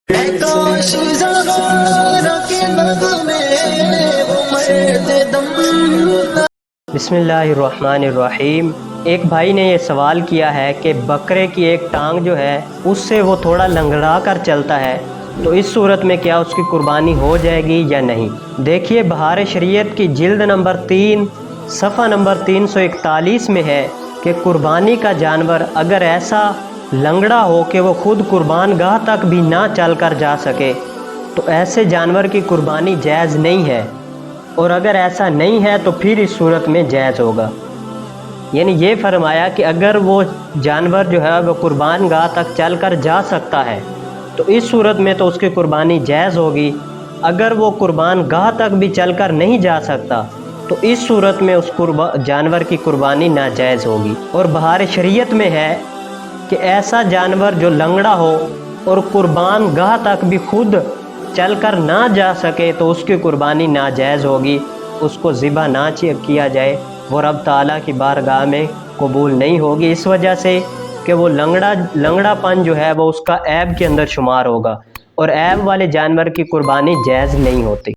बिस्मिल्लाहिर्रहमानिर्रहीम। एक भाई ने ये सवाल किया है कि बकरे की एक टांग जो है उससे वो थोड़ा लंगड़ा कर चलता है, तो इस सूरत में क्या उसकी कुर्बानी हो जाएगी या नहीं। देखिए, बहार शरीयत की जिल्द नंबर 3 सफ़ा नंबर 341 में है कि कुर्बानी का जानवर अगर ऐसा लंगड़ा हो कि वो खुद कुर्बान गाह तक भी ना चल कर जा सके, तो ऐसे जानवर की कुर्बानी जायज़ नहीं है। और अगर ऐसा नहीं है तो फिर इस सूरत में जायज़ होगा। यानी ये फरमाया कि अगर वो जानवर जो है वो कुर्बान गाह तक चल कर जा सकता है तो इस सूरत में तो उसकी कुर्बानी जायज़ होगी। अगर वो कुर्बान गाह तक भी चल कर नहीं जा सकता तो इस सूरत में उस जानवर की कुर्बानी नाजायज़ होगी। और बहार शरीयत में है कि ऐसा जानवर जो लंगड़ा हो और कुर्बान गाह तक भी खुद चल कर ना जा सके तो उसकी कुर्बानी नाजायज़ होगी, उसको ज़िबा ना किया जाए, वो रब ताला की बारगाह में कबूल नहीं होगी, इस वजह से कि वो लंगड़ापन जो है वो उसका ऐब के अंदर शुमार होगा और ऐब वाले जानवर की कुर्बानी जायज़ नहीं होती।